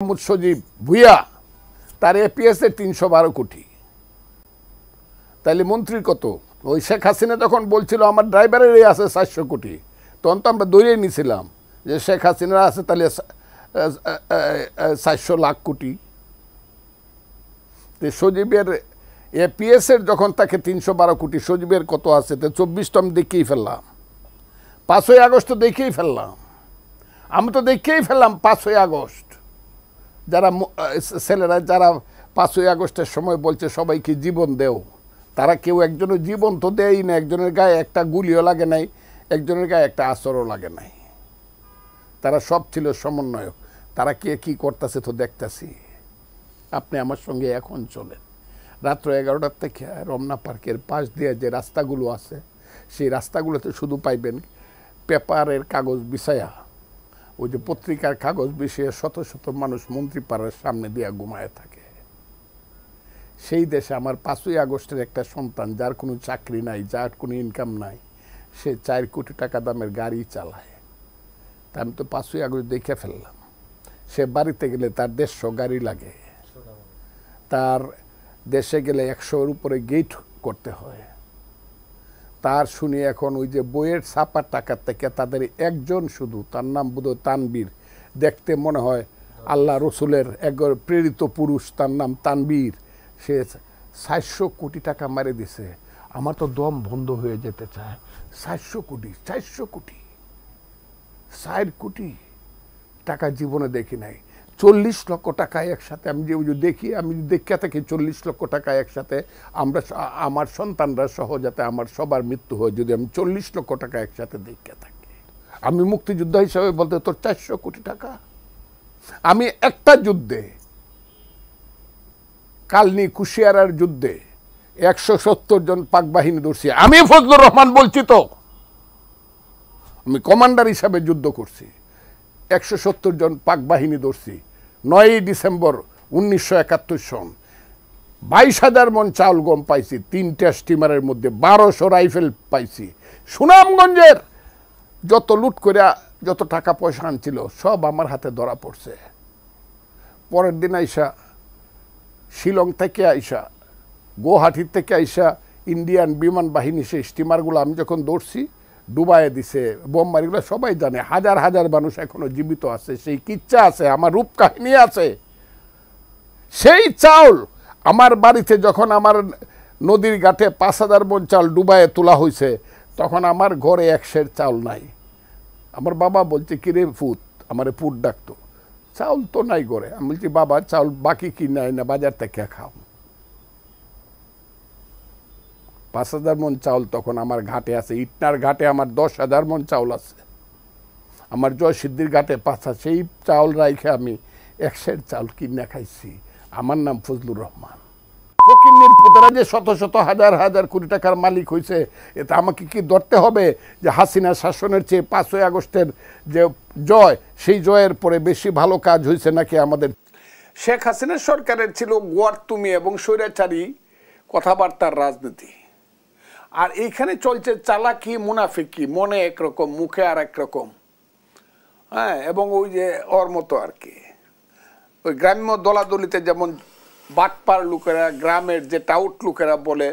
মোহাম্মদ সজীব ভুইয়া তার এপিএস এর ৩১২ কোটি, তাইলে মন্ত্রীর কত? ওই শেখ হাসিনা যখন বলছিল আমার ড্রাইভারেরই আছে ৪০০ কোটি, তখন তো আমরা দৌড়িয়ে নিয়েছিলাম যে শেখ হাসিনার আছে তাহলে ৪০০ লাখ কোটি। সজীবের এপিএস এর যখন তাকে ৩১২ কোটি, সজীবের কত আছে? তো ২৪ আমি দেখেই ফেললাম, ৫ই আগস্ট দেখেই ফেললাম, আমি তো দেখেই ফেললাম ৫ই আগস্ট। যারা ছেলেরা যারা ৫ই আগস্টের সময় বলছে সবাইকে জীবন দেও, তারা কেউ একজনও জীবন তো দেয়ই না। একজনের গায়ে একটা গুলিও লাগে নাই, একজনের গায়ে একটা আচরও লাগে নাই। তারা সব ছিল সমন্বয়ক। তারা কে কী করতেছে তো দেখতেছি। আপনি আমার সঙ্গে এখন চলেন, রাত্র ১১টার থেকে রমনা পার্কের পাশ দিয়ে যে রাস্তাগুলো আছে সেই রাস্তাগুলোতে শুধু পাইবেন পেপারের কাগজ বিছায়া, ওই যে পত্রিকার কাগজ বিছিয়ে শত শত মানুষ মন্ত্রীপাড়ার সামনে দিয়ে ঘুমায় থাকে। সেই দেশে আমার ৫ই আগস্টের একটা সন্তান, যার কোনো চাকরি নাই, যার কোনো ইনকাম নাই, সে ৪ কোটি টাকা দামের গাড়ি চালায়। তা আমি তো ৫ই আগস্ট দেখে ফেললাম। সে বাড়িতে গেলে তার ১৫০ গাড়ি লাগে, তার দেশে গেলে ১০০-এর উপরে গেট করতে হয়। তার শুনি এখন ওই যে বইয়ের ছাপার টাকার থেকে তাদের একজন শুধু, তার নাম বোধহয় তানবীর, দেখতে মনে হয় আল্লাহ রসুলের একবার প্রেরিত পুরুষ, তার নাম তানবীর, সে ৪০০ কোটি টাকা মারে দিছে। আমার তো দম বন্ধ হয়ে যেতে চায়। ৪০০ কোটি, ৪০০ কোটি, ৪ কোটি টাকা জীবনে দেখি নাই। ৪০ লক্ষ টাকা একসাথে আমি যে দেখি, আমি দেখে থাকি ৪০ লক্ষ টাকা একসাথে আমরা, আমার সন্তানরা সহ যাতে আমার সবার মৃত্যু হয়, যদি আমি ৪০ লক্ষ টাকা একসাথে দেখে থাকি। আমি মুক্তিযোদ্ধা হিসাবে বলতে তোর ৪০০ কোটি টাকা। আমি একটা যুদ্ধে, কালনি কুশিয়ারার যুদ্ধে ১৭০ জন পাক বাহিনী ধরছি। আমি ফজলুর রহমান বলছি তো, আমি কমান্ডার হিসাবে যুদ্ধ করছি। ১৭০ জন পাক বাহিনী ধরছি। ৯ই ডিসেম্বর ১৯৭১ সন ২২,০০০ মন চাউল গম পাইছি, ৩টা স্টিমারের মধ্যে ১২০০ রাইফেল পাইছি। সুনামগঞ্জের যত লুট করে যত টাকা পয়সা আনছিল সব আমার হাতে ধরা পড়ছে। পরের দিন আইসা, শিলং থেকে আইসা, গুয়াহাটির থেকে আইসা ইন্ডিয়ান বিমান বাহিনী সেই স্টিমারগুলো আমি যখন ধরছি ডুবাইয়ে দিছে, বোমবাড়িগুলো সবাই জানে। হাজার হাজার মানুষ এখনো জীবিত আছে, সেই কিচ্ছা আছে, আমার রূপ কাহিনী আছে। সেই চাউল আমার বাড়িতে যখন আমার নদীর ঘাটে ৫,০০০ মন চাউল ডুবাইয়ে তোলা হয়েছে, তখন আমার ঘরে ১ সের চাউল নাই। আমার বাবা বলছে কিরে ফুত, আমারে পুট ডাকতো, চাউল তো নাই ঘরে। আমি বলছি বাবা চাউল বাকি কি নাই না, বাজার থেকে খাও। ৫,০০০ মন চাউল তখন আমার ঘাটে আছে। ইটনার ঘাটে আমার ১০,০০০ মন চাউল আছে, আমার জয়সিদ্ধির ঘাটে ৫,০০০। সেই চাউল রাইখে আমি ১ সের চাউল কিনে খাইছি। আমার নাম ফজলুর রহমান। ফকিন্নির পুতেরা যে শত শত হাজার হাজার কোটি টাকার মালিক হয়েছে, এটা আমাকে কি ধরতে হবে যে হাসিনা শাসনের চেয়ে ৫ই আগস্টের যে জয়, সেই জয়ের পরে বেশি ভালো কাজ হয়েছে নাকি আমাদের? শেখ হাসিনার সরকারের ছিল গোয়ার্তুমি এবং স্বৈরাচারী কথাবার্তার রাজনীতি। আর এইখানে চলছে চালাকি মুনাফিকি, মনে একরকম মুখে আর একরকম। হ্যাঁ, এবং ওই যে ওর মতো আর কি, ওই গ্রাম্য দলাদলিতে যেমন বাটপার লোকেরা, গ্রামের যে টাউট লোকেরা বলে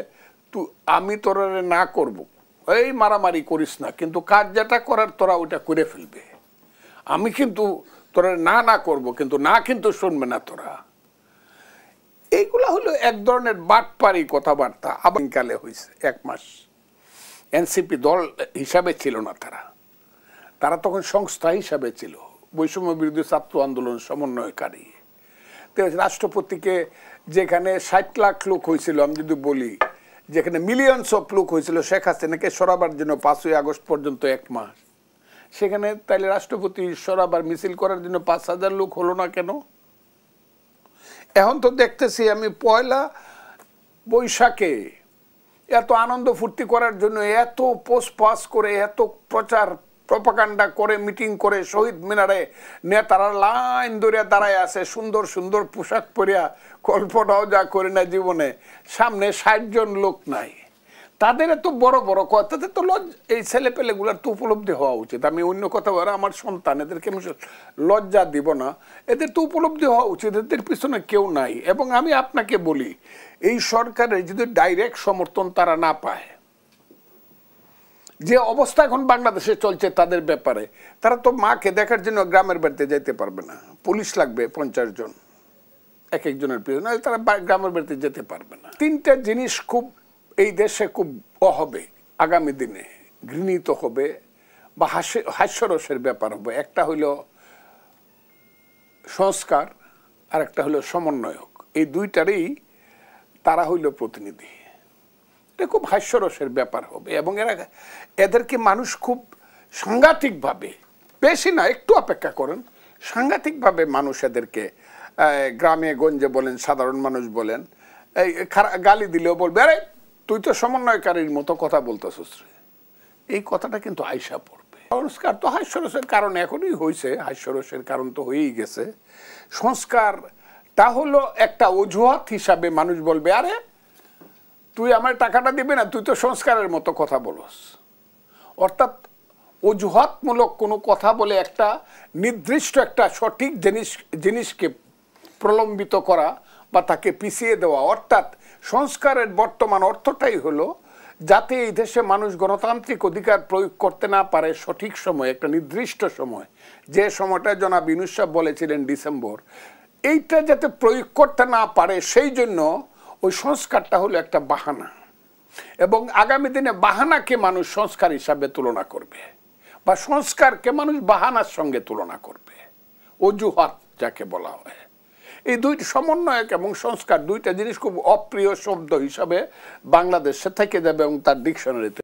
আমি তোরা না করব, এই মারামারি করিস না, কিন্তু কাজ যেটা করার তোরা ওইটা করে ফেলবে। আমি কিন্তু তোরা না করব, কিন্তু না কিন্তু শুনবে না তোরা। এইগুলা হলো এক ধরনের বাটপারি কথাবার্তা। আবার কালে হয়েছে ১ মাস। এনসিপি দল হিসাবে ছিল না, তারা তখন সংস্থা হিসাবে ছিল, বৈষম্য বিরোধী ছাত্র আন্দোলন সমন্বয়কারী। রাষ্ট্রপতিকে যেখানে ৬০ লাখ লোক হয়েছিল, আমি যদি বলি যেখানে মিলিয়নস অফ লোক হয়েছিল শেখ হাসিনাকে সরাবার জন্য ৫ই আগস্ট পর্যন্ত ১ মাস, সেখানে তাইলে রাষ্ট্রপতি সরাবার মিছিল করার জন্য ৫,০০০ লোক হলো না কেন? এখন তো দেখতেছি আমি পয়লা বৈশাখে এত আনন্দ ফুর্তি করার জন্য এত পোস্ট পাস করে, এত প্রচার প্রপাগান্ডা করে, মিটিং করে, শহীদ মিনারে নেতারা লাইন ধরে দাঁড়ায় আছে, সুন্দর সুন্দর পোশাক পরিয়া, কল্পনাও যা করে না জীবনে, সামনে ৬০ জন লোক নাই। তাদের এত বড় বড় কথা, তাদের তো এই ছেলেপেলেগুলোর তো উপলব্ধি হওয়া উচিত। আমি অন্য কথা বলে আমার সন্তান, এদেরকে আমি লজ্জা দিব না, এদের তো উপলব্ধি হওয়া উচিত এদের পিছনে কেউ নাই। এবং আমি আপনাকে বলি, এই সরকারের যদি ডাইরেক্ট সমর্থন তারা না পায়, যে অবস্থা এখন বাংলাদেশে চলছে তাদের ব্যাপারে, তারা তো মাকে দেখার জন্য গ্রামের বাড়িতে যেতে পারবে না, পুলিশ লাগবে 50 জন এক একজনের পিছনে, তারা গ্রামের বাড়িতে যেতে পারবে না। তিনটা জিনিস খুব এই দেশে খুব হবে আগামী দিনে, ঘৃণিত হবে বা হাস্যরসের ব্যাপার হবে। একটা হইল সংস্কার, আর একটা হইল সমন্বয়ক। এই দুইটারই তারা হইল প্রতিনিধি। এটা খুব হাস্যরসের ব্যাপার হবে এবং এদেরকে মানুষ খুব সাংঘাতিকভাবে, বেশি না একটু অপেক্ষা করেন, সাংঘাতিকভাবে মানুষ এদেরকে গ্রামে গঞ্জে বলেন, সাধারণ মানুষ বলেন, এই গালি দিলেও বলবে, আরে তুই তো সমন্বয়কারীর মতো কথা বলতেছিস রে। এই কথাটা কিন্তু আইসা পড়বে। সংস্কার তো হাস্যরসের কারণ এখনই হয়েছে, হাস্যরসের কারণ তো হয়েই গেছে। সংস্কারটা হলো একটা অজুহাত হিসাবে মানুষ বলবে, আরে তুই আমার টাকাটা দিবি না, তুই তো সংস্কারের মতো কথা বলস। অর্থাৎ অজুহাতমূলক কোনো কথা বলে একটা নির্দিষ্ট একটা সঠিক জিনিসকে প্রলম্বিত করা বা তাকে পিছিয়ে দেওয়া। অর্থাৎ সংস্কারের বর্তমান অর্থটাই হলো যাতে এই দেশে মানুষ গণতান্ত্রিক অধিকার প্রয়োগ করতে না পারে সঠিক সময়, একটা নির্দিষ্ট সময়, যে সময়টা জনাব ইউনূস সাহেব বলেছিলেন ডিসেম্বর, এইটা যাতে প্রয়োগ করতে না পারে সেই জন্য ওই সংস্কারটা হলো একটা বাহানা। এবং আগামী দিনে বাহানাকে মানুষ সংস্কার হিসাবে তুলনা করবে বা সংস্কারকে মানুষ বাহানার সঙ্গে তুলনা করবে, অজুহাত যাকে বলা হয়। এই দুইটি সমন্বয়ক এবং সংস্কার দুইটা জিনিস খুব অপ্রিয় শব্দ হিসাবে বাংলাদেশে থেকে যাবে এবং তার ডিকশনারিতে